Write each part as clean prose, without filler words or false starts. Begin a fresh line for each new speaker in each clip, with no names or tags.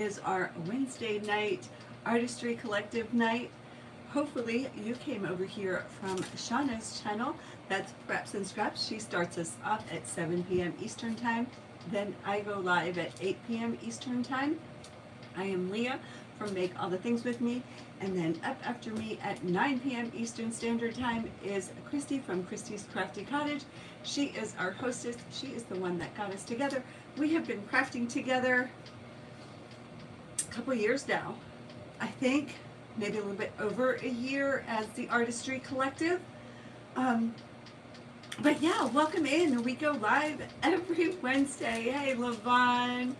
Is our Wednesday night artistry collective night. Hopefully you came over here from Shauna's channel. That's Frapps Scraps. She starts us off at 7 p.m. Eastern time. Then I go live at 8 p.m. Eastern time. I am Leah from Make All the Things With Me. And then up after me at 9 p.m. Eastern Standard Time is Kristy from Kristy's Crafty Cottage. She is our hostess. She is the one that got us together. We have been crafting together couple years now, I think, maybe a little bit over a year as the Artistry Collective. But yeah, welcome in. We go live every Wednesday. Hey, Levon.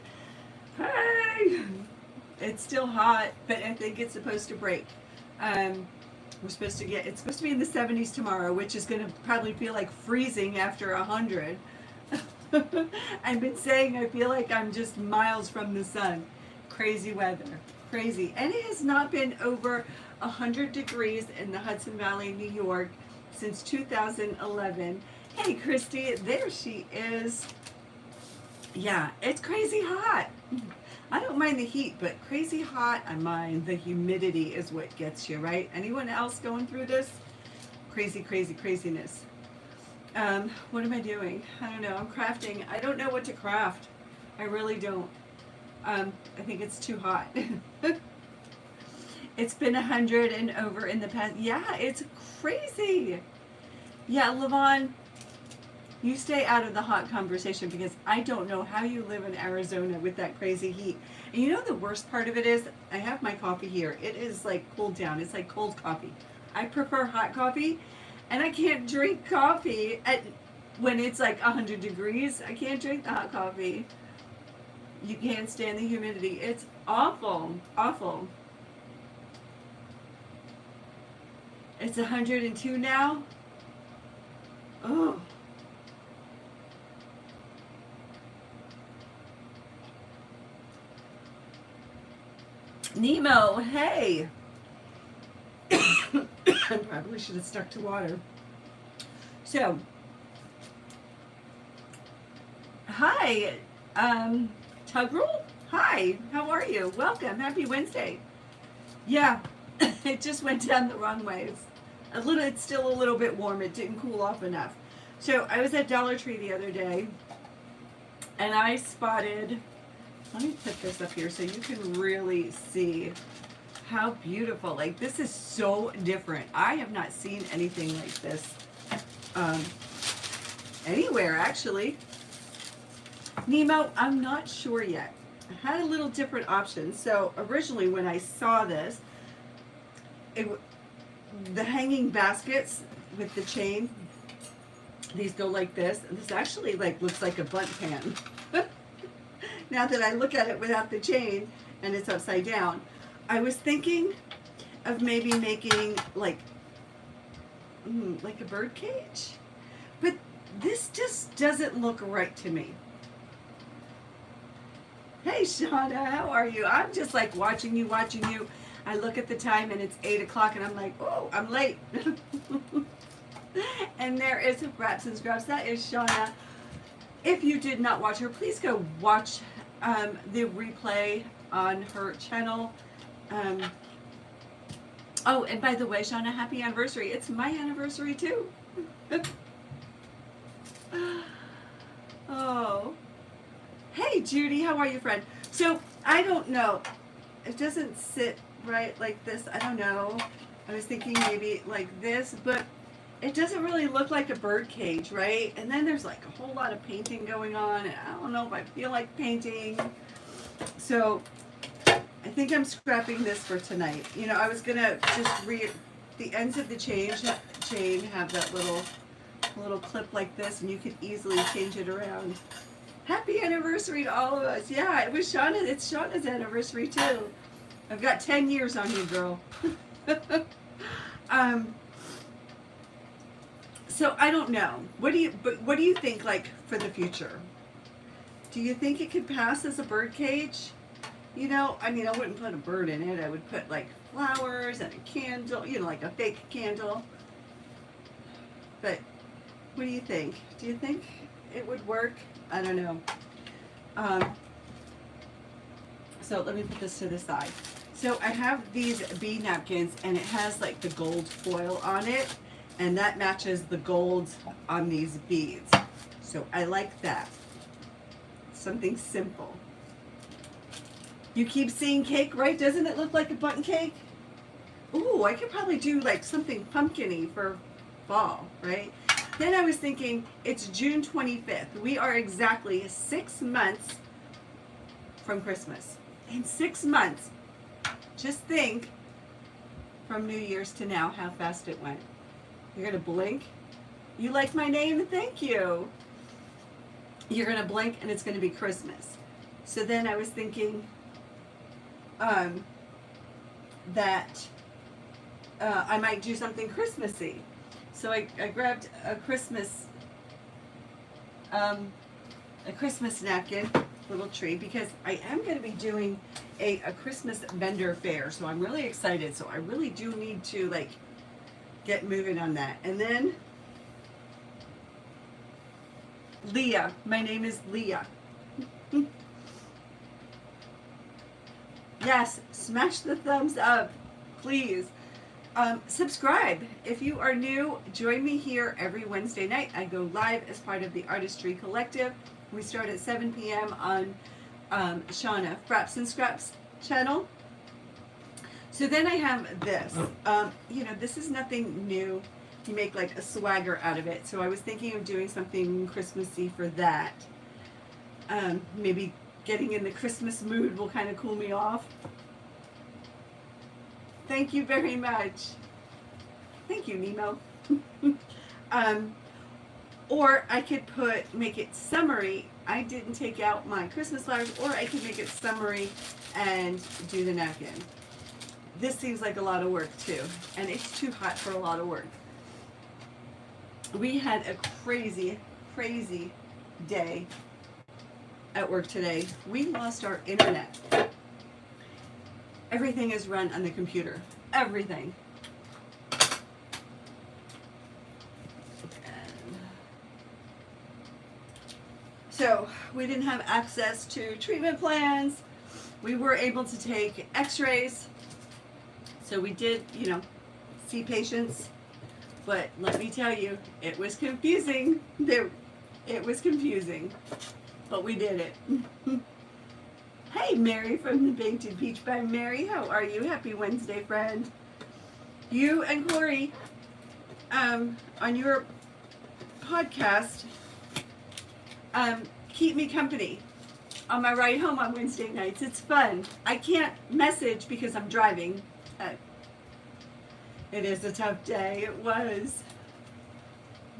Hey. It's still hot, but I think it's supposed to break. It's supposed to be in the 70s tomorrow, which is going to probably feel like freezing after 100. I've been saying I feel like I'm just miles from the sun. Crazy weather, crazy. And it has not been over 100 degrees in the Hudson Valley, New York since 2011. Hey, Kristy, there she is. Yeah, it's crazy hot. I don't mind the heat, but crazy hot, I mind the humidity is what gets you, right? Anyone else going through this? Crazy, crazy, craziness. What am I doing? I don't know. I'm crafting. I don't know what to craft. I really don't. I think it's too hot. It's been 100 and over in the past. Yeah, it's crazy. Yeah, Levon, you stay out of the hot conversation because I don't know how you live in Arizona with that crazy heat. And you know the worst part of it is, I have my coffee here. It is like cooled down. It's like cold coffee. I prefer hot coffee, and I can't drink coffee when it's like 100 degrees. I can't drink the hot coffee. You can't stand the humidity. It's awful, awful. It's 102 now. Oh. Nemo, hey. I probably should have stuck to water. So, hi. Tugrel? Hi, how are you? Welcome. Happy Wednesday. Yeah, it just went down the wrong way. It's still a little bit warm. It didn't cool off enough. So I was at Dollar Tree the other day, and I spotted, let me put this up here so you can really see how beautiful. Like, this is so different. I have not seen anything like this anywhere, actually. Nemo, I'm not sure yet. I had a little different option. So originally when I saw this, the hanging baskets with the chain, these go like this. This actually looks like a bundt pan. Now that I look at it without the chain and it's upside down, I was thinking of maybe making like a bird cage, but this just doesn't look right to me. Hey Shauna, how are you? I'm just like watching you. I look at the time and it's 8 o'clock and I'm like, oh, I'm late. And there is Frapps Scraps. That is Shauna. If you did not watch her, please go watch the replay on her channel. Oh, and by the way, Shauna, happy anniversary. It's my anniversary too. Oh. Hey Judy, how are you, friend? So I don't know. It doesn't sit right like this. I don't know. I was thinking maybe like this, but it doesn't really look like a bird cage, right? And then there's like a whole lot of painting going on, and I don't know if I feel like painting. So I think I'm scrapping this for tonight. You know, I was gonna just the ends of the chain have that little clip like this, and you could easily change it around. Happy anniversary to all of us. Yeah, it was Shauna. It's Shauna's anniversary too. I've got 10 years on you, girl. So I don't know. What do you think, like, for the future? Do you think it could pass as a bird cage? You know, I mean, I wouldn't put a bird in it. I would put like flowers and a candle, you know, like a fake candle. But what do you think? Do you think it would work? I don't know. so let me put this to the side. So I have these bee napkins, and it has like the gold foil on it, and that matches the gold on these beads. So I like that. Something simple. You keep seeing cake, right? Doesn't it look like a button cake? Ooh, I could probably do like something pumpkin-y for fall, right? Then I was thinking, it's June 25th. We are exactly 6 months from Christmas. In 6 months, just think from New Year's to now how fast it went. You're gonna blink. You like my name? Thank you. You're gonna blink and it's gonna be Christmas. So then I was thinking that I might do something Christmassy. So I grabbed a Christmas napkin, little tree, because I am going to be doing a Christmas vendor fair. So I'm really excited. So I really do need to like get moving on that. And then Leah. My name is Leah. Yes, smash the thumbs up, please. Subscribe. If you are new, join me here every Wednesday night. I go live as part of the Artistry Collective. We start at 7 p.m. on Shauna Frapps Scraps channel. So then I have this. You know, this is nothing new. You make like a swagger out of it. So I was thinking of doing something Christmassy for that. Maybe getting in the Christmas mood will kind of cool me off. Thank you very much. Thank you, Nemo. Or I could make it summery. I didn't take out my Christmas flowers, or I could make it summery and do the napkin. This seems like a lot of work too, and it's too hot for a lot of work. We had a crazy, crazy day at work today. We lost our internet. Everything is run on the computer. Everything. So we didn't have access to treatment plans. We were able to take x-rays. So we did, you know, see patients. But let me tell you, it was confusing. It was confusing. But we did it. Hey, Mary from the Painted Peach by Mary. How are you? Happy Wednesday, friend. You and Corey, on your podcast, keep me company on my ride home on Wednesday nights. It's fun. I can't message because I'm driving. It is a tough day. It was.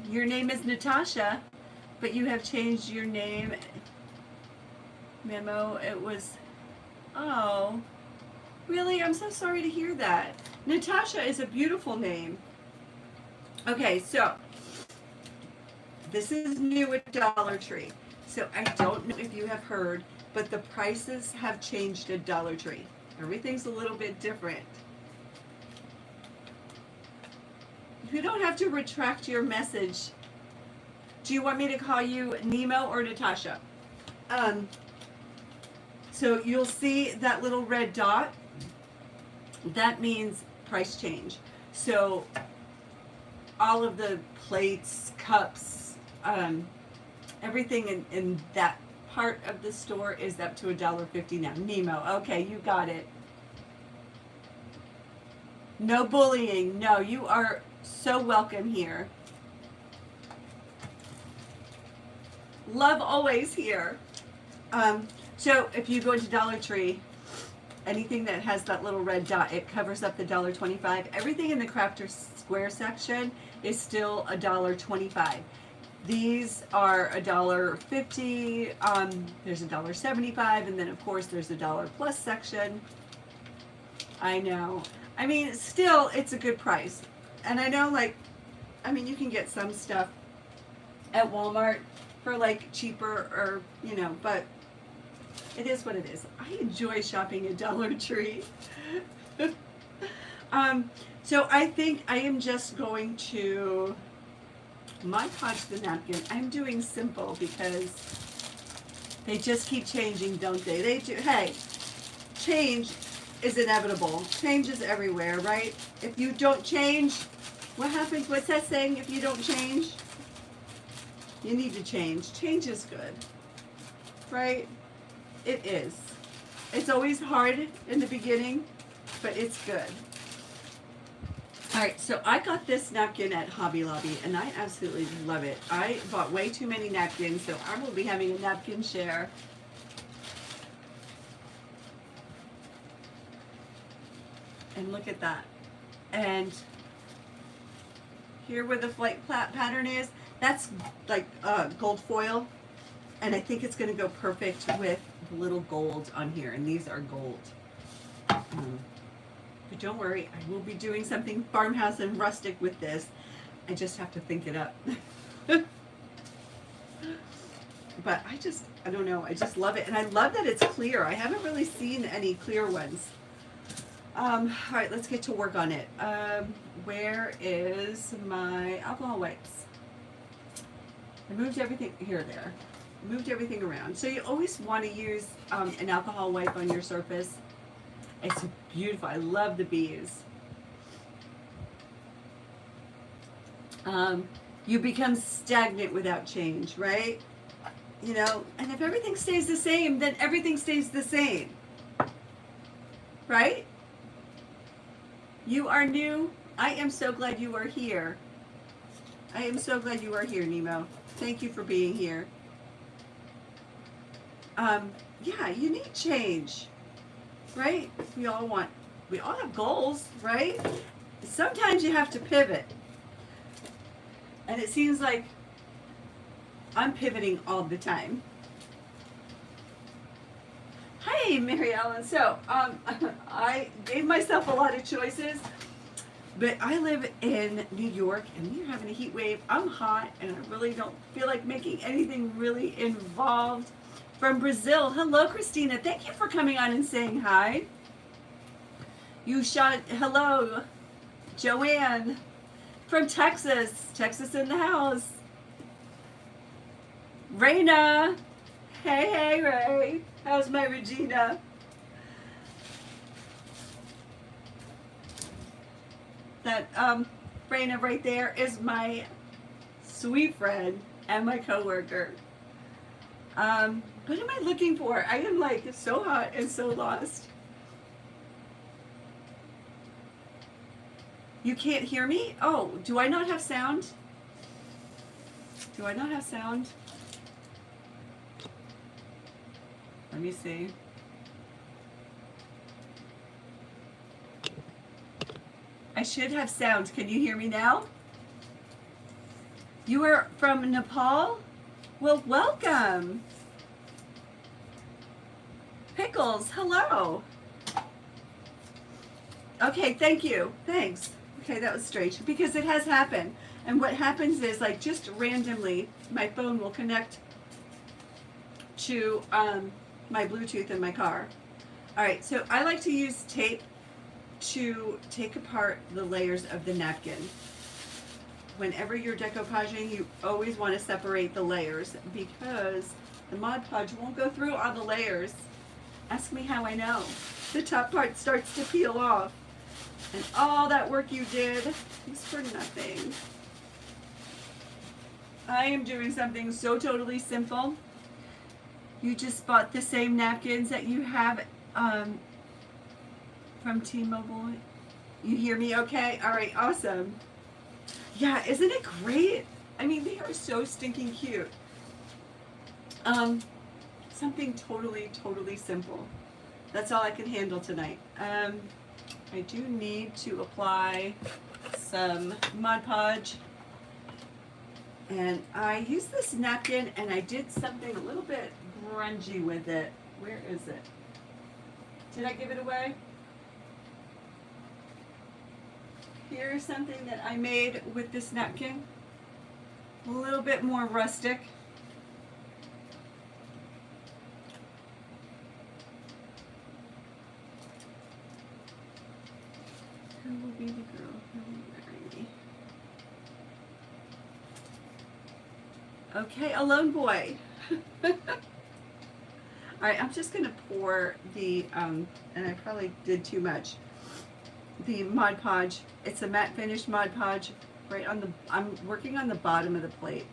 Your name is Natasha, but you have changed your name. Memo, it was, oh, really? I'm so sorry to hear that. Natasha is a beautiful name. Okay, so this is new at Dollar Tree. So I don't know if you have heard, but the prices have changed at Dollar Tree. Everything's a little bit different. You don't have to retract your message. Do you want me to call you Nemo or Natasha? So you'll see that little red dot. That means price change. So all of the plates, cups, everything in that part of the store is up to $1.50 now. Nemo, okay, you got it. No bullying. No, you are so welcome here. Love always here. So if you go into Dollar Tree, anything that has that little red dot, it covers up the $1.25. Everything in the Crafter Square section is still $1.25. These are $1.50. There's $1.75, and then of course there's a $1 plus section. I know. I mean, still, it's a good price. And I know, like, I mean, you can get some stuff at Walmart for like cheaper, or you know, but it is what it is. I enjoy shopping at Dollar Tree. So I think I am just going to Mod Podge the napkin. I'm doing simple because they just keep changing, don't they? They do. Hey, change is inevitable. Change is everywhere, right? If you don't change, what happens? What's that saying? If you don't change, you need to change. Change is good, right? It is. It's always hard in the beginning, but it's good. All right, so I got this napkin at Hobby Lobby, and I absolutely love it. I bought way too many napkins, so I will be having a napkin share. And look at that. And here where the flight pattern is, that's like gold foil. And I think it's going to go perfect with the little gold on here. And these are gold. But don't worry, I will be doing something farmhouse and rustic with this. I just have to think it up. But I don't know, I just love it. And I love that it's clear. I haven't really seen any clear ones. All right, let's get to work on it. Where is my alcohol wipes? I moved everything, here, there. Moved everything around. So you always want to use an alcohol wipe on your surface. It's beautiful. I love the bees. You become stagnant without change, right? You know, and if everything stays the same, then everything stays the same. Right? You are new. I am so glad you are here. I am so glad you are here, Nemo. Thank you for being here. Yeah, you need change. Right? We all have goals, right? Sometimes you have to pivot. And it seems like I'm pivoting all the time. Hey, Mary Ellen. So, I gave myself a lot of choices, but I live in New York and we're having a heat wave. I'm hot and I really don't feel like making anything really involved. From Brazil, hello Christina, thank you for coming on and saying hi. Hello, Joanne, from Texas in the house. Raina, hey Ray, how's my Regina? That Raina right there is my sweet friend and my coworker. What am I looking for? I am like so hot and so lost. You can't hear me? Oh, do I not have sound? Do I not have sound? Let me see. I should have sound. Can you hear me now? You are from Nepal? Well, welcome. Pickles, hello. Okay, thank you. Thanks. Okay, that was strange because it has happened. And what happens is, like, just randomly, my phone will connect to my Bluetooth in my car. All right, so I like to use tape to take apart the layers of the napkin. Whenever you're decoupaging, you always want to separate the layers because the Mod Podge won't go through all the layers. Ask me how I know. The top part starts to peel off. And all that work you did is for nothing. I am doing something so totally simple. You just bought the same napkins that you have from T-Mobile. You hear me okay? All right, awesome. Yeah, isn't it great? I mean, they are so stinking cute. Something totally simple. That's all I can handle tonight. I do need to apply some Mod Podge. And I used this napkin and I did something a little bit grungy with it. Where is it? Did I give it away? Here's something that I made with this napkin. A little bit more rustic. Who will be the girl who will marry me? Okay, a lone boy. All right, I'm just gonna pour the, and I probably did too much, the Mod Podge. It's a matte finish Mod Podge right on the, I'm working on the bottom of the plate.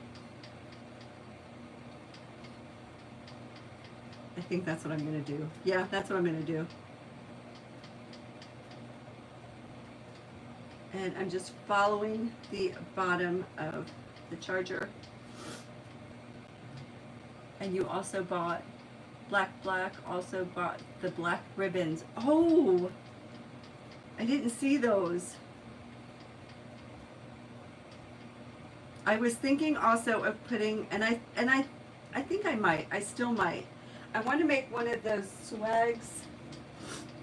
I think that's what I'm gonna do. Yeah, that's what I'm gonna do. And I'm just following the bottom of the charger. And you also bought black, also bought the black ribbons. Oh, I didn't see those. I was thinking also of putting, and I think I still might. I want to make one of those swags.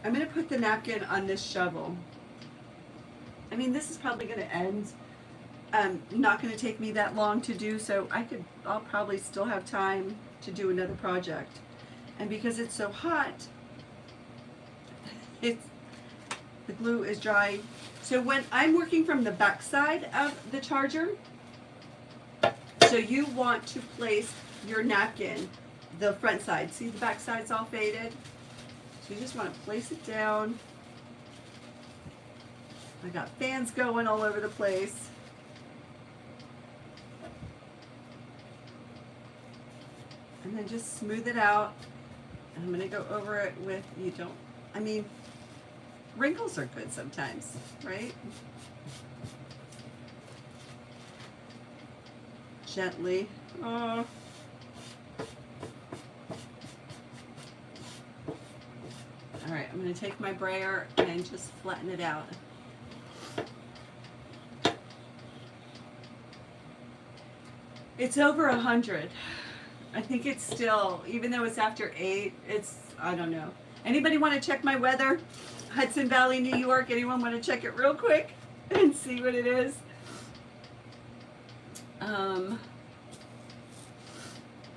I'm going to put the napkin on this shovel. I mean, this is probably going to end. Not going to take me that long to do, so I'll probably still have time to do another project. And because it's so hot, the glue is dry. So when I'm working from the back side of the charger, so you want to place your napkin the front side. See, the back side's all faded. So you just want to place it down. I got fans going all over the place. And then just smooth it out. And I'm going to go over it with, I mean, wrinkles are good sometimes, right? Gently. Oh. All right, I'm going to take my brayer and just flatten it out. It's over 100. I think it's still, even though it's after 8, it's, I don't know. Anybody want to check my weather? Hudson Valley, New York. Anyone want to check it real quick and see what it is?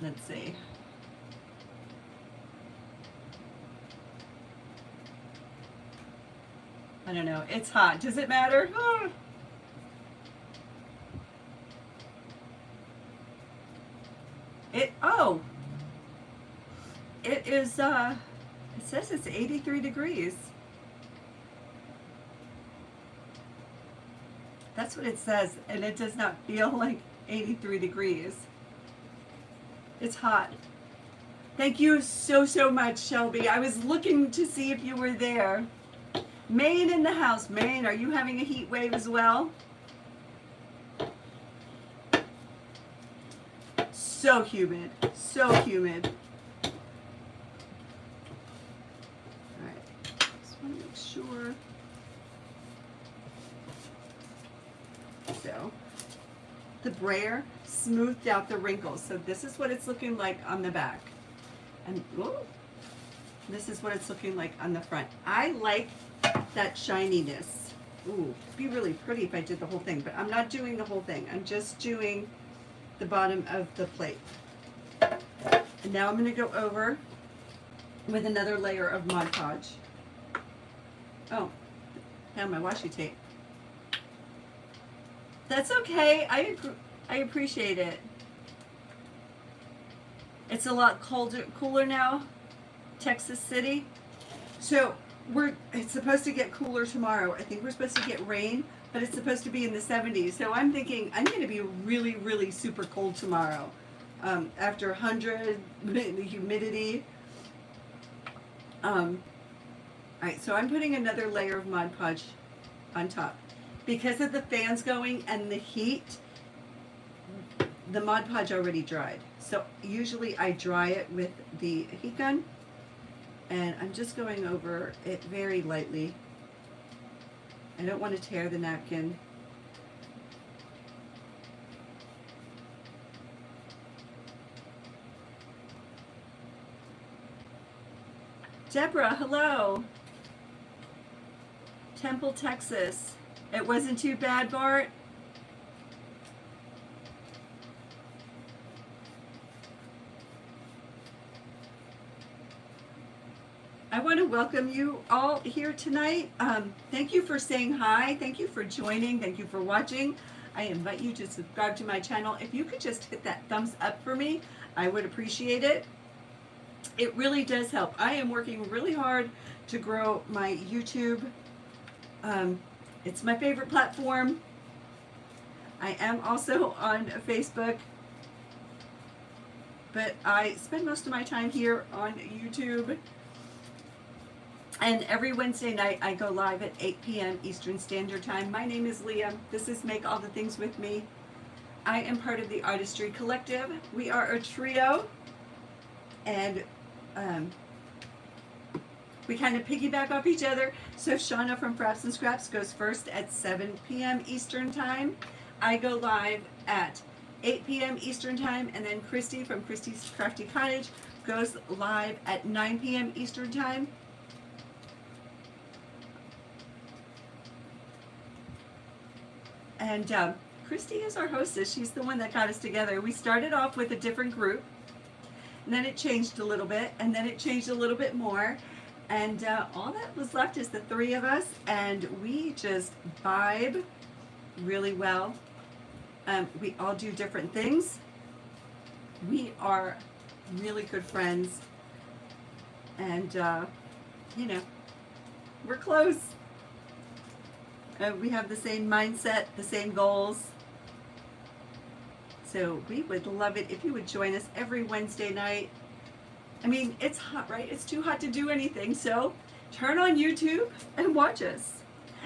Let's see. I don't know. It's hot. Does it matter? Oh. It is, it says it's 83 degrees. That's what it says, and it does not feel like 83 degrees. It's hot. Thank you so much, Shelby. I was looking to see if you were there. Maine in the house. Maine, are you having a heat wave as well? So humid. So humid. Alright. Just want to make sure. So, the brayer smoothed out the wrinkles. So this is what it's looking like on the back. And ooh, this is what it's looking like on the front. I like that shininess. Ooh, it'd be really pretty if I did the whole thing, but I'm not doing the whole thing. I'm just doing the bottom of the plate. And now I'm going to go over with another layer of Mod Podge. Oh, found my washi tape. That's okay. I appreciate it. It's a lot cooler now, Texas City. So it's supposed to get cooler tomorrow. I think we're supposed to get rain, but it's supposed to be in the 70s. So I'm thinking I'm going to be really super cold tomorrow. After 100, the humidity. All right, so I'm putting another layer of Mod Podge on top. Because of the fans going and the heat, the Mod Podge already dried. So usually I dry it with the heat gun, and I'm just going over it very lightly. I don't want to tear the napkin. Deborah, hello. Temple, Texas. It wasn't too bad, Bart? I want to welcome you all here tonight. Thank you for saying hi. Thank you for joining. Thank you for watching. I invite you to subscribe to my channel. If you could just hit that thumbs up for me, I would appreciate it. It really does help. I am working really hard to grow my YouTube. It's my favorite platform. I am also on Facebook, but I spend most of my time here on YouTube. And every Wednesday night I go live at 8 p.m. Eastern Standard Time. My name is Leah. This is Make All the Things With Me. I am part of the Artistry Collective. We are a trio, and we kind of piggyback off each other. So Shauna from Frapps Scraps goes first at 7 p.m. Eastern Time. I go live at 8 p.m. Eastern Time, and then Kristy from Kristy's Crafty Cottage goes live at 9 p.m. Eastern Time. And Kristy is our hostess. She's the one that got us together. We started off with a different group, and then it changed a little bit, and then it changed a little bit more. And all that was left is the three of us, and we just vibe really well. We all do different things. We are really good friends, and you know, we're close. We have the same mindset, the same goals. So we would love it if you would join us every Wednesday night. I mean, it's hot, right? It's too hot to do anything, so turn on YouTube and watch us.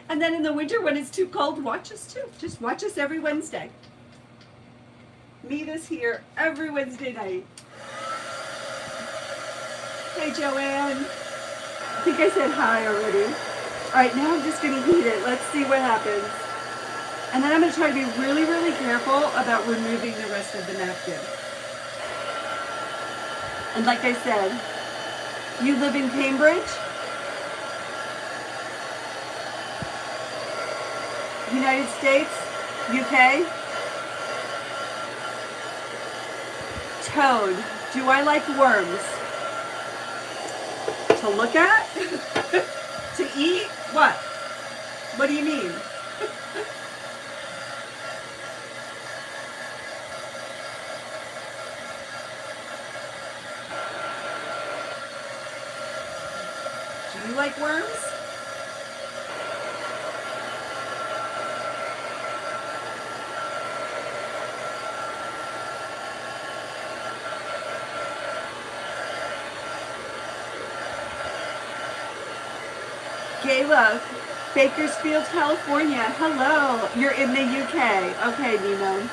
And then in the winter when it's too cold, watch us too. Just watch us every Wednesday. Meet us here every Wednesday night. Hey, Joanne. I think I said hi already. All right, now I'm just going to heat it. Let's see what happens. And then I'm going to try to be really, really careful about removing the rest of the napkin. And like I said, you live in Cambridge, United States, UK. Toad, do I like worms? To look at? To eat? What? What do you mean? Do you like worms? Gayla, Bakersfield, California. Hello. You're in the UK. Okay, Nemo.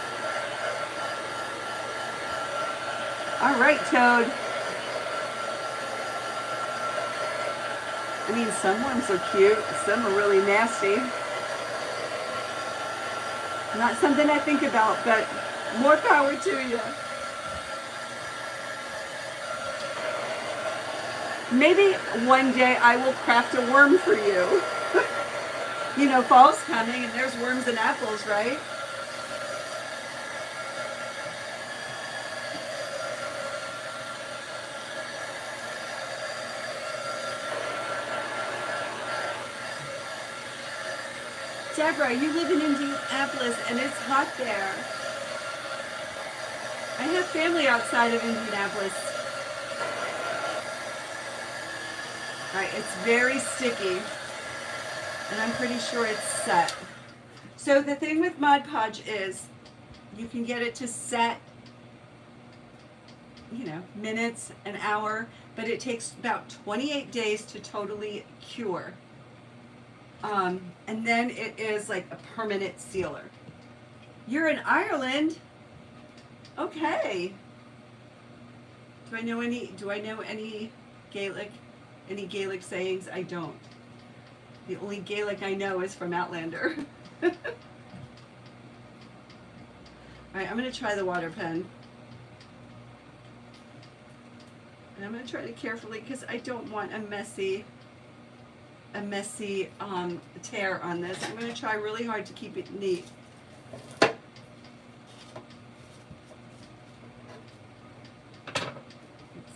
All right, Toad. I mean, some worms are cute. Some are really nasty. Not something I think about, but more power to you. Maybe one day I will craft a worm for you. You know, fall's coming and there's worms and apples, right? Deborah, you live in Indianapolis and it's hot there. I have family outside of Indianapolis. All right, it's very sticky, and I'm pretty sure it's set. So the thing with Mod Podge is you can get it to set, you know, minutes, an hour, but it takes about 28 days to totally cure. And then it is like a permanent sealer. You're in Ireland? Okay. Do I know any Gaelic? Any Gaelic sayings? I don't. The only Gaelic I know is from Outlander. All right, I'm going to try the water pen. And I'm going to try to carefully, because I don't want a messy tear on this. I'm going to try really hard to keep it neat. Let's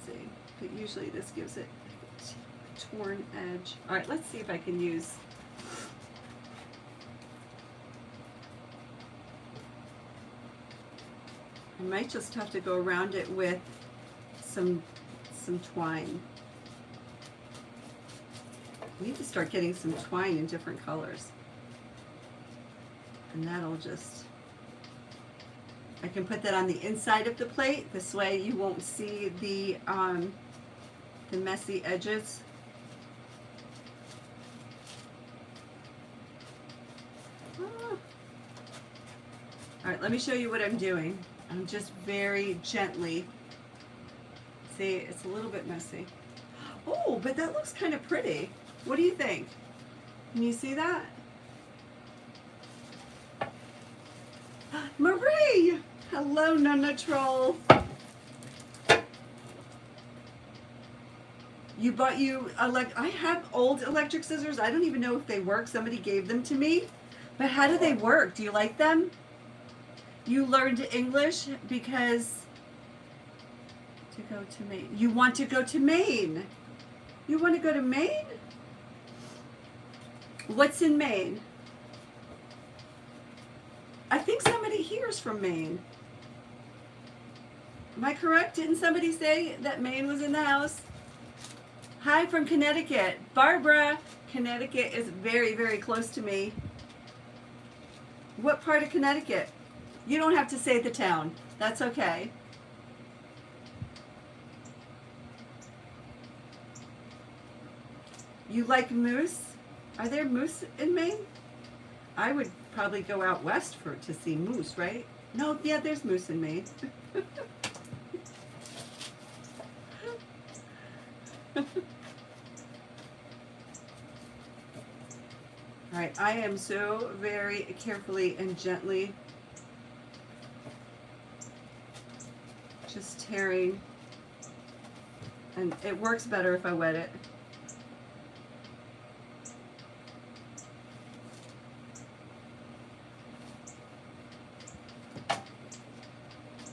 see. But usually this gives it torn edge. All right, let's see if I can use. I might just have to go around it with some some twine. We need to start getting some twine in different colors. And that'll just, I can put that on the inside of the plate. This way you won't see the messy edges. All right, let me show you what I'm doing. I'm just very gently. See, it's a little bit messy. Oh, but that looks kind of pretty. What do you think? Can you see that? Marie! Hello, Nonna Troll. You bought you, I have old electric scissors. I don't even know if they work. Somebody gave them to me. But how do they work? Do you like them? You learned English because to go to Maine. You want to go to Maine. You want to go to Maine? What's in Maine? I think somebody here is from Maine. Am I correct? Didn't somebody say that Maine was in the house? Hi from Connecticut. Barbara. Connecticut is very, very close to me. What part of Connecticut? You don't have to say the town. That's okay. You like moose? Are there moose in Maine? I would probably go out west to see moose, right? No, yeah, there's moose in Maine. All right, I am so very carefully and gently just tearing, and it works better if I wet it.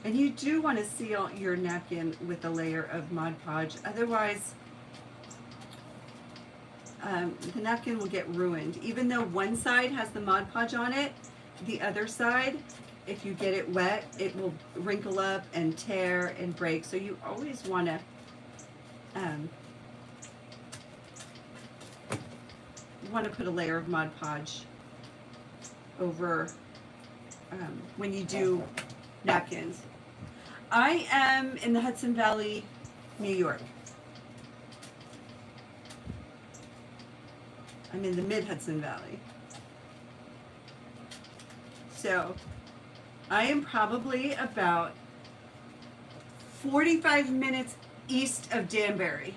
And you do want to seal your napkin with a layer of Mod Podge, otherwise the napkin will get ruined. Even though one side has the Mod Podge on it, the other side, if you get it wet, it will wrinkle up and tear and break. So you always want to put a layer of Mod Podge over when you do napkins. I am in the Hudson Valley, New York. I'm in the mid-Hudson Valley. So I am probably about 45 minutes east of Danbury.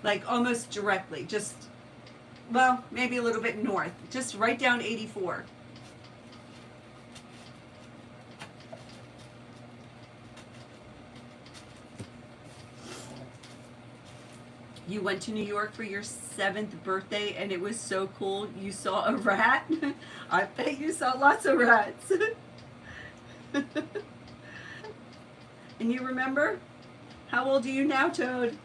Like almost directly, just, well, maybe a little bit north, just right down 84. You went to New York for your 7th birthday and it was so cool. You saw a rat. I bet you saw lots of rats. And you remember? How old are you now, Toad?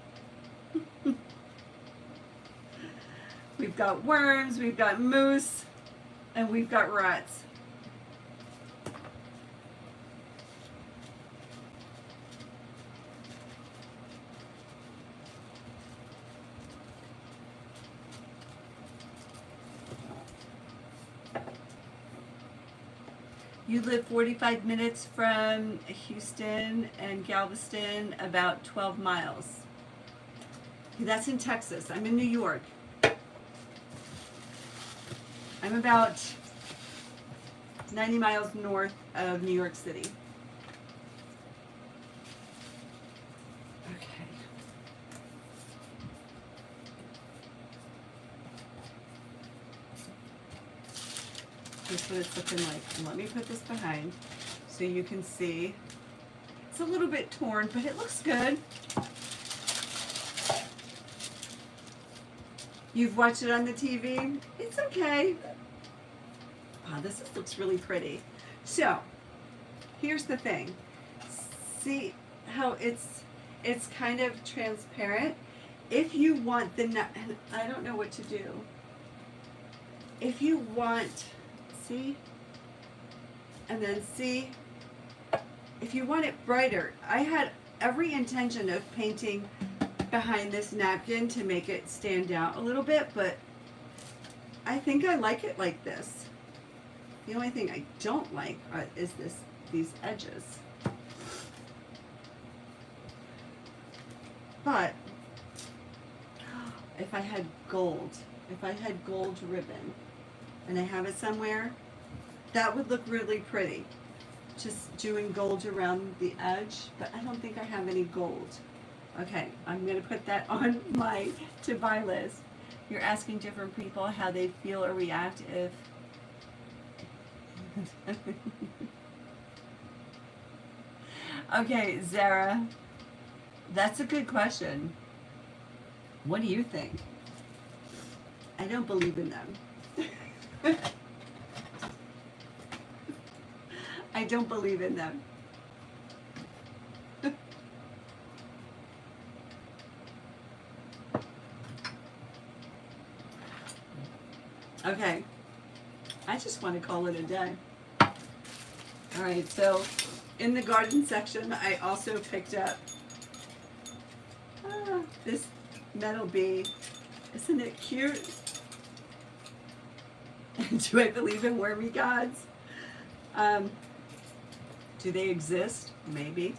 We've got worms, we've got moose, and we've got rats. You live 45 minutes from Houston and Galveston, about 12 miles. That's in Texas. I'm in New York. I'm about 90 miles north of New York City. Okay. Here's what it's looking like. And let me put this behind so you can see. It's a little bit torn, but it looks good. You've watched it on the TV? It's okay. Wow, this looks really pretty. So, here's the thing. See how it's kind of transparent? If you want the, and I don't know what to do. If you want, see? And then see? If you want it brighter, I had every intention of painting behind this napkin to make it stand out a little bit, but I think I like it like this. The only thing I don't like is these edges. But if I had gold ribbon and I have it somewhere, that would look really pretty. Just doing gold around the edge, but I don't think I have any gold. Okay, I'm going to put that on my to-buy list. You're asking different people how they feel or react if... Okay, Zara, that's a good question. What do you think? I don't believe in them. I don't believe in them. Okay, I just want to call it a day. All right, so in the garden section, I also picked up this metal bee. Isn't it cute? Do I believe in wormy gods? Do they exist? Maybe.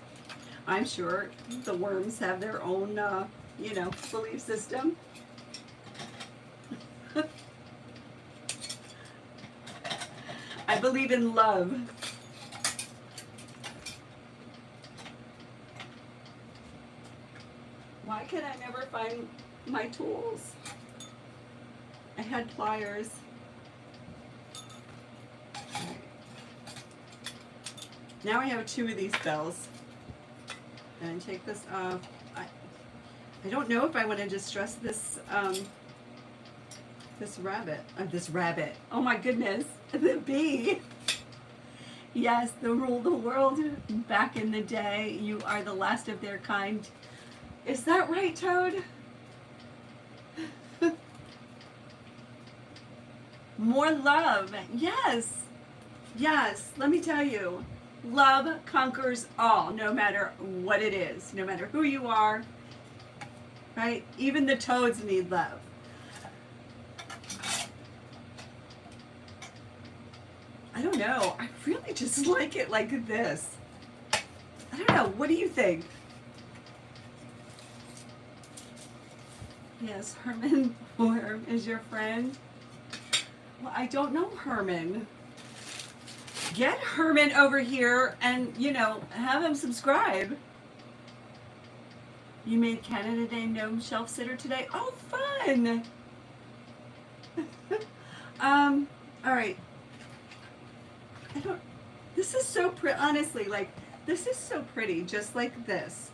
I'm sure the worms have their own, you know, belief system. I believe in love. Why can I never find my tools? I had pliers. Right. Now I have 2 of these bells. And I take this off. I don't know if I want to distress this this rabbit. Oh my goodness, the bee. Yes, they ruled the world back in the day. You are the last of their kind. Is that right, Toad? More love. Yes. Yes, let me tell you. Love conquers all, no matter what it is, no matter who you are. Right? Even the toads need love. I don't know. I really just like it like this. I don't know. What do you think? Yes, Herman Worm is your friend. Well, I don't know Herman. Get Herman over here and, you know, have him subscribe. You made Canada Day Gnome Shelf Sitter today? Oh, fun! All right. This is so pretty, honestly, like, this is so pretty, just like this.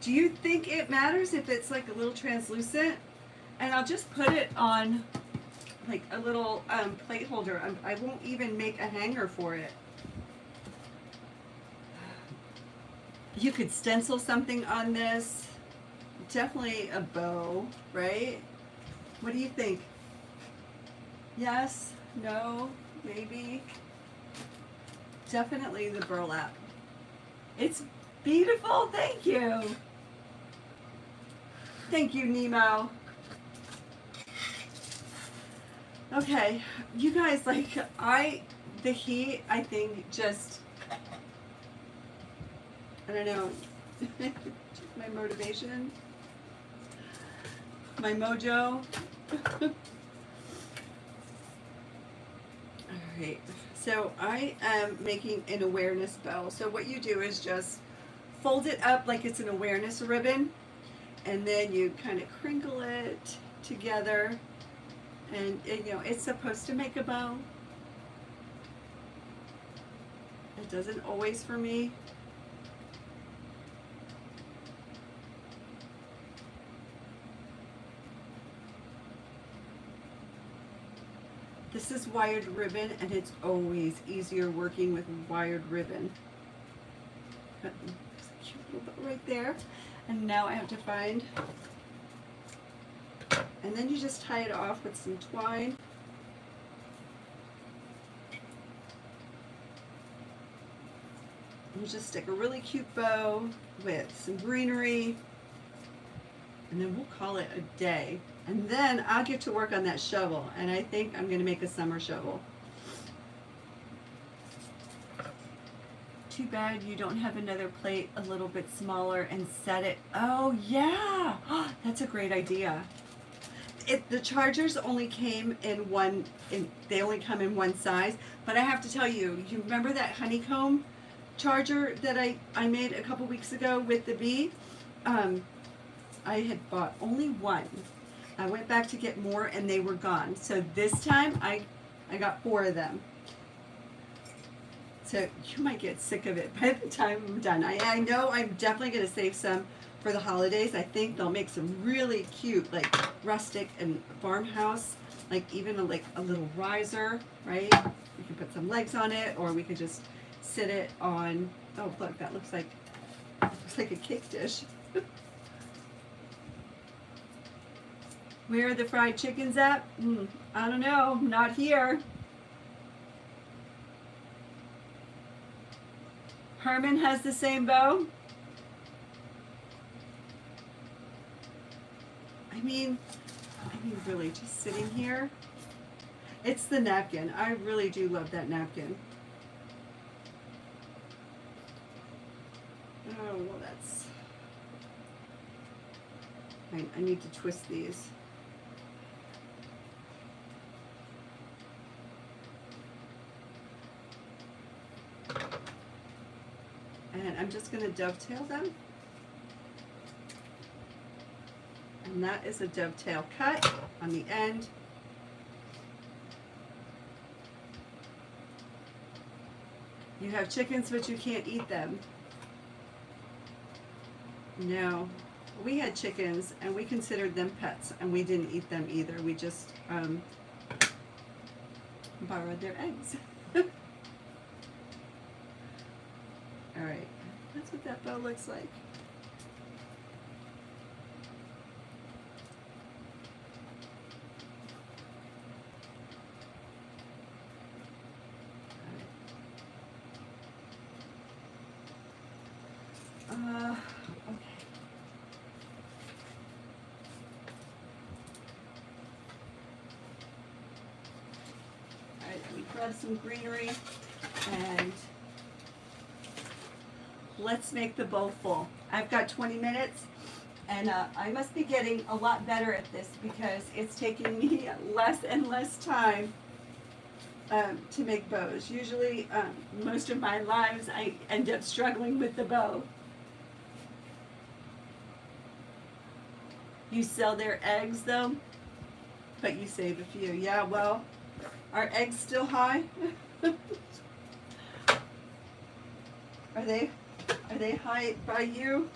Do you think it matters if it's like a little translucent? And I'll just put it on like a little plate holder. I won't even make a hanger for it. You could stencil something on this. Definitely a bow, right? What do you think? Yes? No? Maybe? Definitely the burlap. It's beautiful. Thank you. Thank you, Nemo. Okay, you guys, like, the heat, I think, just, I don't know, my motivation, my mojo. All right, so I am making an awareness bow. So what you do is just fold it up like it's an awareness ribbon, and then you kind of crinkle it together. And, you know, it's supposed to make a bow. It doesn't always for me. This is wired ribbon, and it's always easier working with wired ribbon. There's a cute little bow right there. And now I have to find... And then you just tie it off with some twine. we'll just stick a really cute bow with some greenery, and then we'll call it a day. And then I'll get to work on that shovel, and I think I'm going to make a summer shovel. Too bad you don't have another plate a little bit smaller and set it. Oh yeah, that's a great idea. The chargers only came in one, they only come in one size, but I have to tell you, you remember that honeycomb charger that I made a couple weeks ago with the bee? I had bought only one. I went back to get more and they were gone. So this time I got 4 of them. So you might get sick of it by the time I'm done. I know I'm definitely going to save some for the holidays. I think they'll make some really cute, like rustic and farmhouse, like even a little riser, right? We can put some legs on it, or we could just sit it on. Oh look, that looks like a cake dish. Where are the fried chickens at? I don't know. Not here. Herman has the same bow. I mean, really, just sitting here. It's the napkin. I really do love that napkin. Oh, well, that's... I need to twist these. And I'm just going to dovetail them. And that is a dovetail cut on the end. You have chickens, but you can't eat them. No, we had chickens and we considered them pets, and we didn't eat them either. We just borrowed their eggs. All right, that's what that bow looks like. Okay. All right, let me grab some greenery and let's make the bowl full. I've got 20 minutes and I must be getting a lot better at this because it's taking me less and less time to make bows. Usually most of my lives I end up struggling with the bow. You sell their eggs though, but you save a few. Yeah, well, are eggs still high? Are they high by you?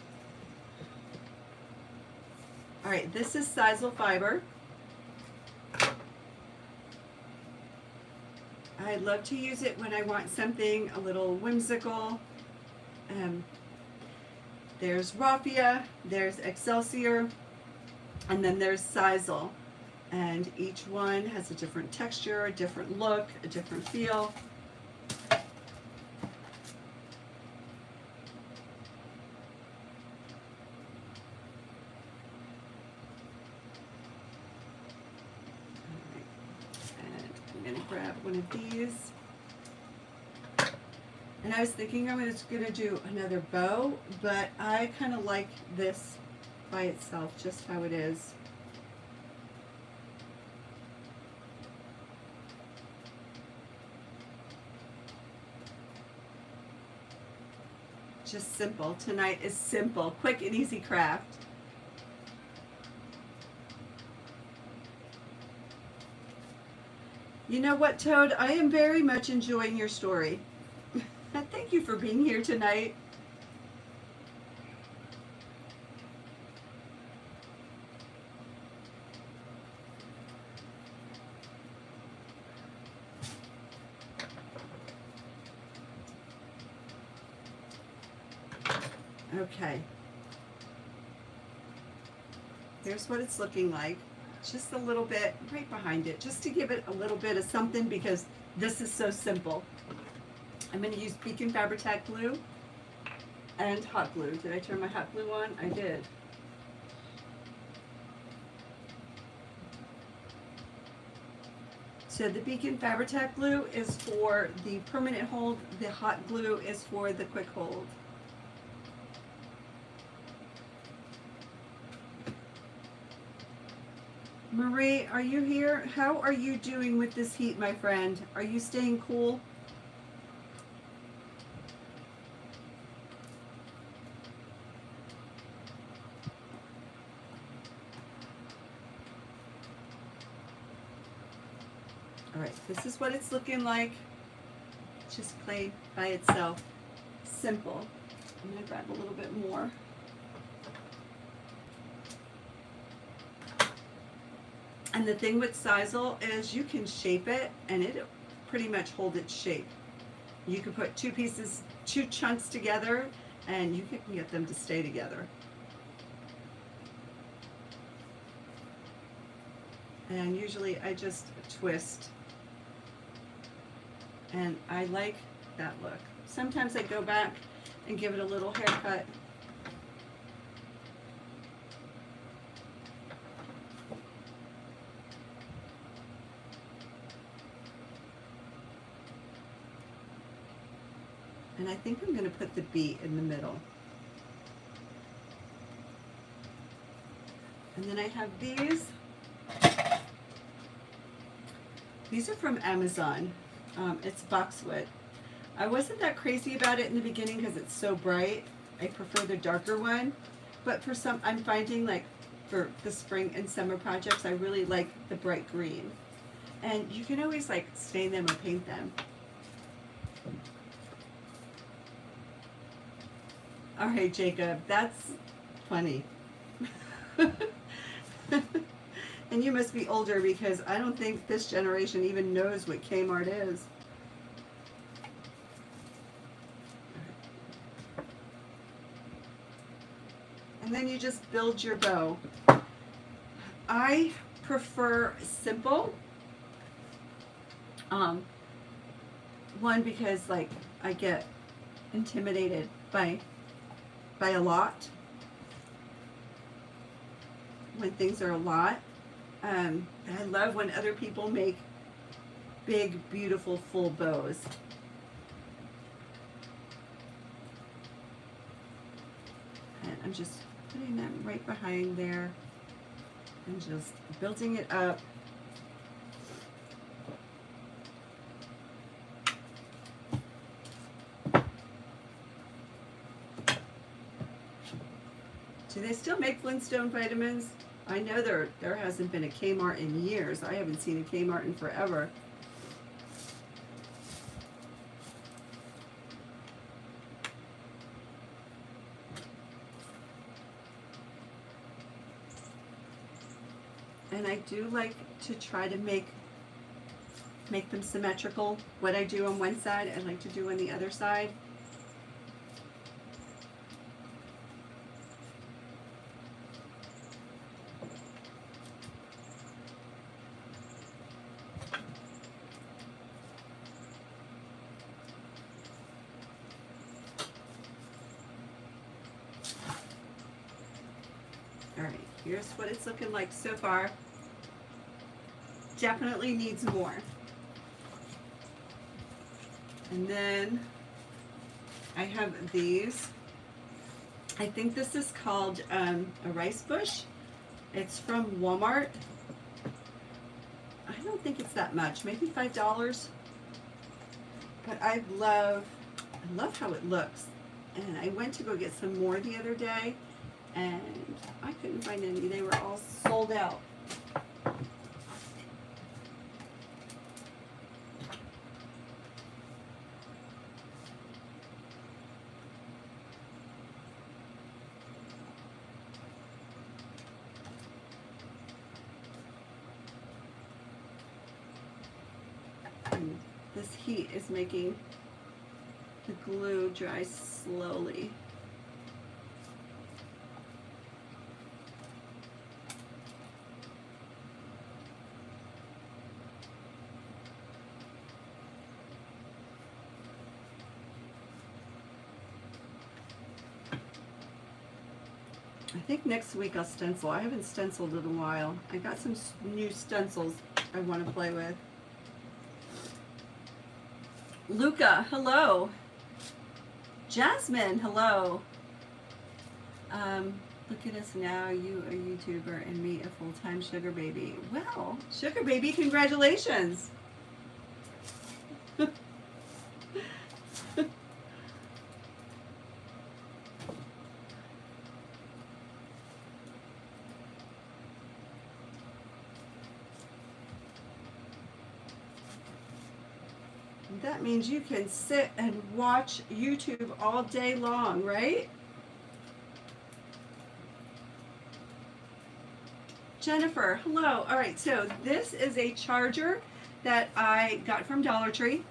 All right, this is Stencil fiber. I love to use it when I want something a little whimsical. There's Raffia, there's Excelsior, and then there's Stencil. And each one has a different texture, a different look, a different feel. Grab one of these. And I was thinking I was going to do another bow, but I kind of like this by itself, just how it is. Just simple. Tonight is simple, quick and easy craft. You know what, Toad? I am very much enjoying your story. Thank you for being here tonight. Okay. Here's what it's looking like. Just a little bit right behind it, just to give it a little bit of something, because this is so simple. I'm going to use Beacon Fabri-Tac glue, And hot glue. Did I turn my hot glue on? I did. So the Beacon Fabri-Tac glue is for the permanent hold. The hot glue is for the quick hold. Marie, are you here? How are you doing with this heat, my friend? Are you staying cool? All right, this is what it's looking like. Just plain by itself. Simple. I'm going to grab a little bit more. And the thing with Sisal is you can shape it and it pretty much hold its shape. You can put two chunks together and you can get them to stay together. And usually I just twist. And I like that look. Sometimes I go back and give it a little haircut. And I think I'm going to put the bee in the middle. And then I have these. These are from Amazon. It's boxwood. I wasn't that crazy about it in the beginning because it's so bright. I prefer the darker one. But for some, I'm finding like for the spring and summer projects, I really like the bright green. And you can always like stain them or paint them. All right, Jacob, that's funny. And you must be older because I don't think this generation even knows what Kmart is. And then you just build your bow. I prefer simple. One, because like I get intimidated by a lot. When things are a lot. I love when other people make big, beautiful, full bows. And I'm just putting them right behind there and just building it up. Do they still make Flintstone vitamins? I know there hasn't been a Kmart in years. I haven't seen a Kmart in forever. And I do like to try to make them symmetrical. What I do on one side, I like to do on the other side. Alright, here's what it's looking like so far. Definitely needs more. And then I have these. I think this is called a rice bush. It's from Walmart. I don't think it's that much, maybe $5. But I love how it looks. And I went to go get some more the other day, and I couldn't find any. They were all sold out. And this heat is making the glue dry slowly. think next week I'll stencil. I haven't stenciled in a while. I got some new stencils I want to play with. Luca, hello. Jasmine, hello. Look at us now, you a YouTuber and me a full-time sugar baby. Well, sugar baby, congratulations. That means you can sit and watch YouTube all day long, right? Jennifer, hello. All right, so this is a charger that I got from Dollar Tree.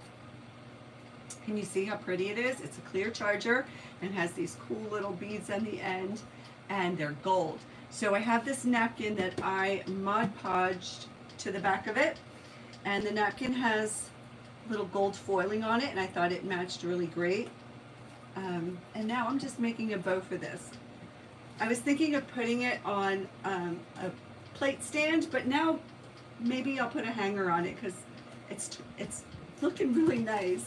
Can you see how pretty it is? It's a clear charger and has these cool little beads on the end, and they're gold. So I have this napkin that I Mod Podged to the back of it, and the napkin has little gold foiling on it, and I thought it matched really great. And now I'm just making a bow for this. I was thinking of putting it on a plate stand, but now maybe I'll put a hanger on it because it's looking really nice.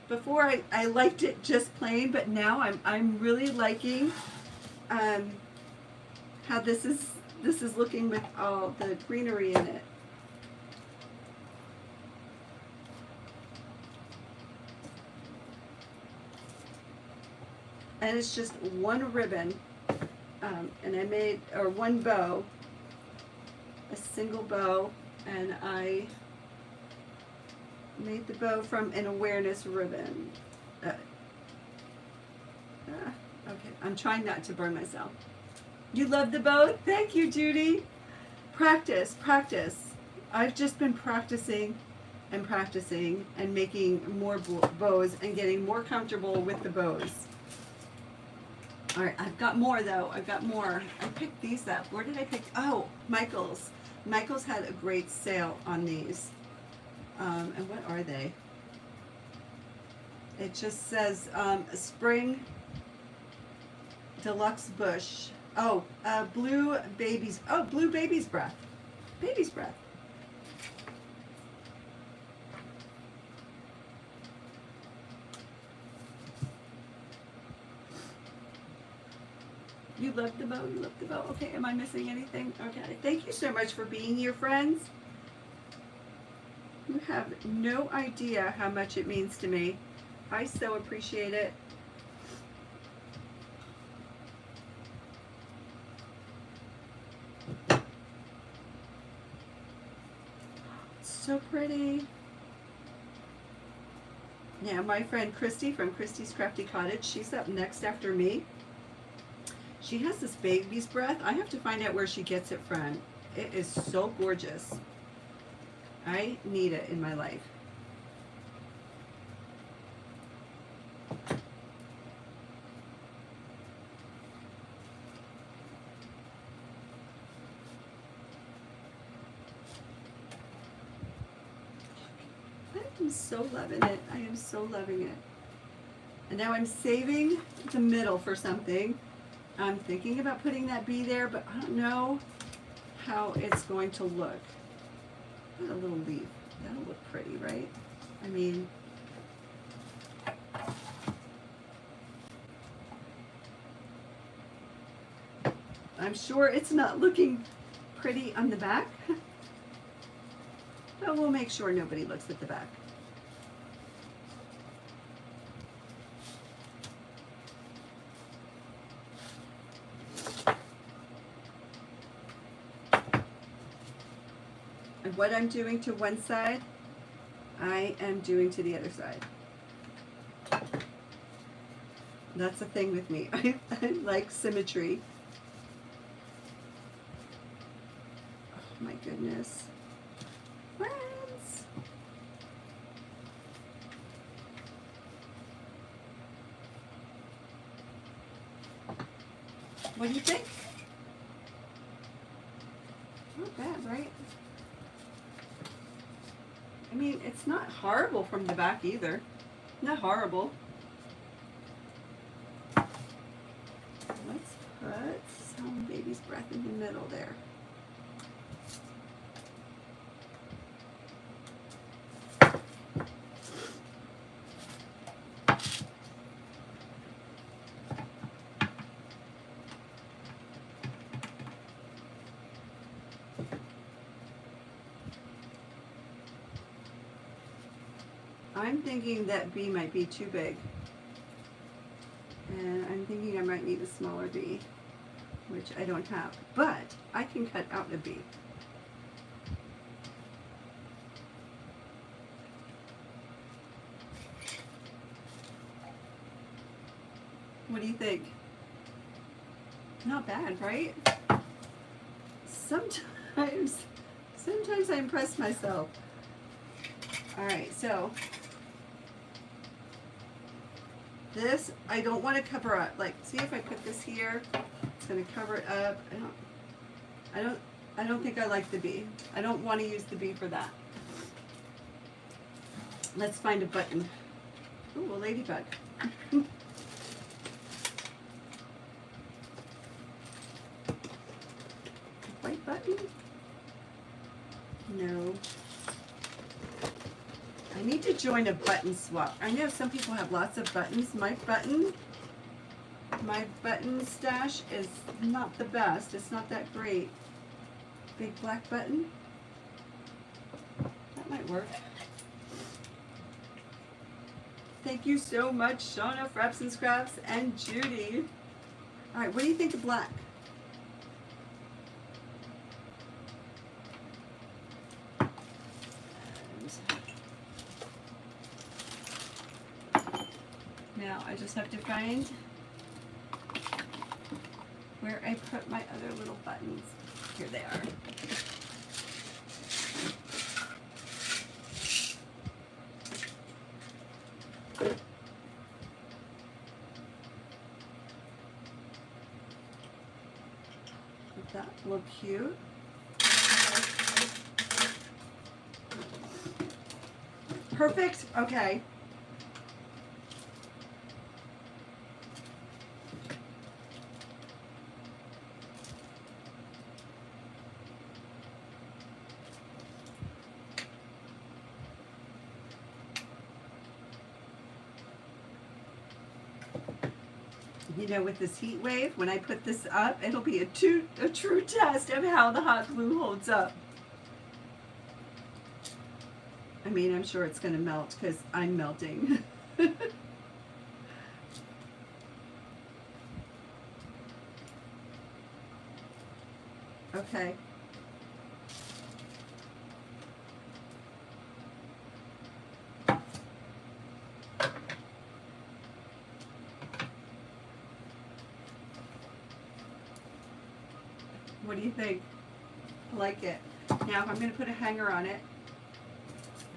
Before I liked it just plain, but now I'm really liking how this is looking with all the greenery in it. And it's just one ribbon, and I made, or one bow, a single bow, and I made the bow from an awareness ribbon. Okay, I'm trying not to burn myself. You love the bow? Thank you, Judy. Practice, practice. I've just been practicing and practicing and making more bows and getting more comfortable with the bows. All right, I've got more though. I've got more. I picked these up. Where did I pick? Oh, Michael's. Michael's had a great sale on these. And what are they? It just says Spring Deluxe Bush. Oh, Blue Baby's. Oh, Blue Baby's Breath. Baby's Breath. You love the bow, you love the bow. Okay, am I missing anything? Okay, thank you so much for being here, friends. You have no idea how much it means to me. I so appreciate it. It's so pretty. Yeah, my friend Kristy from Kristy's Crafty Cottage, she's up next after me. She has this baby's breath. I have to find out where she gets it from. It is so gorgeous. I need it in my life. I am so loving it. I am so loving it. And now I'm saving the middle for something. I'm thinking about putting that bee there, but I don't know how it's going to look. Put a little leaf. That'll look pretty, right? I mean, I'm sure it's not looking pretty on the back, but we'll make sure nobody looks at the back. What I'm doing to one side, I am doing to the other side. That's the thing with me. I like symmetry. Oh my goodness. Friends. What do you think? Not bad, right? I mean, it's not horrible from the back either. Not horrible. baby's breath in the middle there. I'm thinking that bee might be too big. And I'm thinking I might need a smaller bee, which I don't have. But I can cut out a bee. What do you think? Not bad, right? Sometimes I impress myself. All right, so this, I don't want to cover up. Like, see if I put this here, it's going to cover it up. I don't think I like the bee. I don't want to use the bee for that. Let's find a button. Ooh, a ladybug. White button? No. I need to join a button swap. I know some people have lots of buttons. My button stash is not the best. It's not that great. Big black button. That might work. Thank you so much, Shauna, Frapps Scraps, and Judy. All right, what do you think of black? Now I just have to find where I put my other little buttons. Here they are. Does that look cute? Perfect? Okay. You know, with this heat wave, when I put this up, it'll be a true test of how the hot glue holds up. I mean, I'm sure it's going to melt because I'm melting. Okay. What do you think? I like it. Now, if I'm going to put a hanger on it,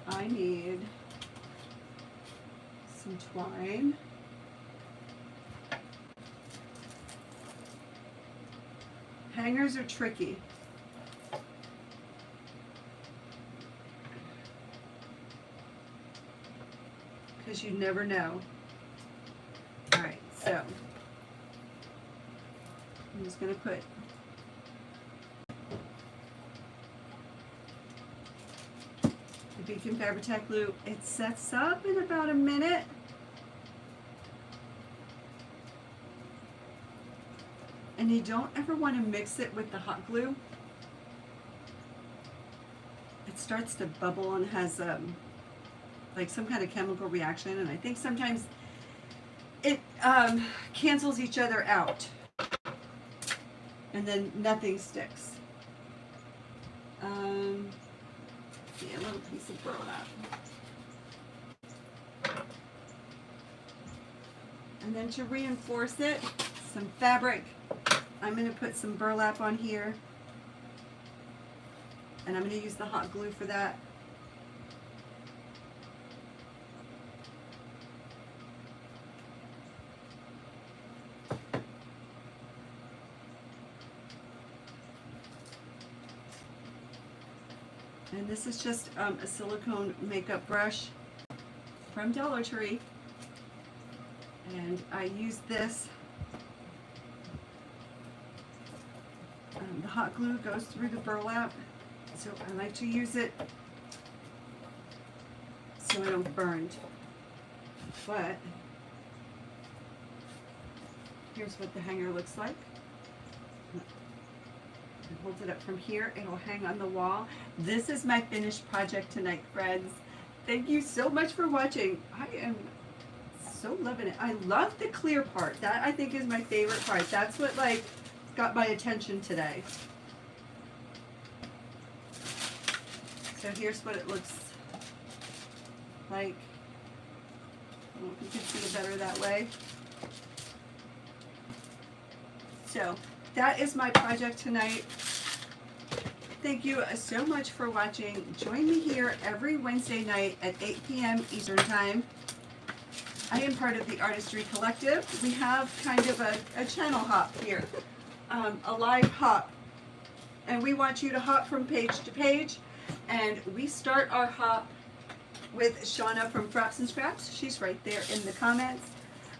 I need some twine. Hangers are tricky. Because you never know. Alright, so I'm just going to put the Beacon Fabri-Tac glue. It sets up in about a minute. And you don't ever want to mix it with the hot glue. It starts to bubble and has like some kind of chemical reaction, and I think sometimes it cancels each other out, and then nothing sticks. See, a little piece of burlap. And then to reinforce it, some fabric. I'm going to put some burlap on here, and I'm going to use the hot glue for that. And this is just a silicone makeup brush from Dollar Tree, and I use this hot glue goes through the burlap, so I like to use it so I don't burn. But here's what the hanger looks like. Hold it up from here, it'll hang on the wall. This is my finished project tonight, friends. Thank you so much for watching. I am so loving it. I love the clear part. That I think is my favorite part. That's what like got my attention today. So here's what it looks like. I don't know if you can see it better that way. So that is my project tonight. Thank you so much for watching. Join me here every Wednesday night at 8 p.m. Eastern Time. I am part of the Artistry Collective. We have kind of a channel hop here, a live hop. And we want you to hop from page to page. And we start our hop with Shauna from Frapps Scraps. She's right there in the comments.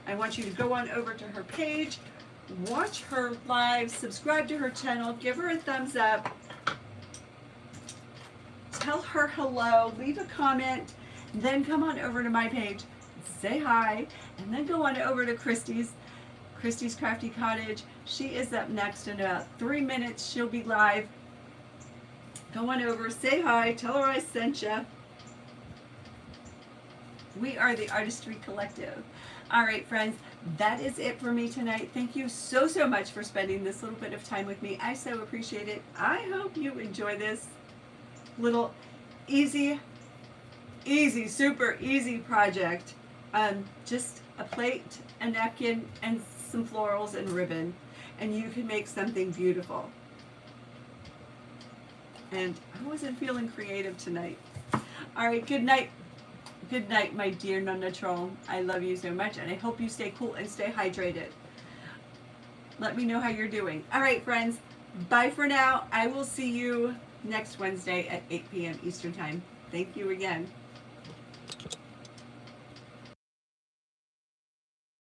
I want you to go on over to her page, watch her live, subscribe to her channel, give her a thumbs up, tell her hello, leave a comment, then come on over to my page, say hi, and then go on over to Kristy's Crafty Cottage. She is up next in about 3 minutes. She'll be live. Go on over, say hi, tell her I sent you. We are the Artistry Collective. All right, friends, that is it for me tonight. Thank you so, so much for spending this little bit of time with me. I so appreciate it. I hope you enjoy this little easy, super easy project. Just a plate, a napkin, and some florals and ribbon, and you can make something beautiful. And I wasn't feeling creative tonight. All right, good night. Good night, my dear non-natural. I love you so much, and I hope you stay cool and stay hydrated. Let me know how you're doing. All right, friends. Bye for now. I will see you next Wednesday at 8 p.m. Eastern Time. Thank you again.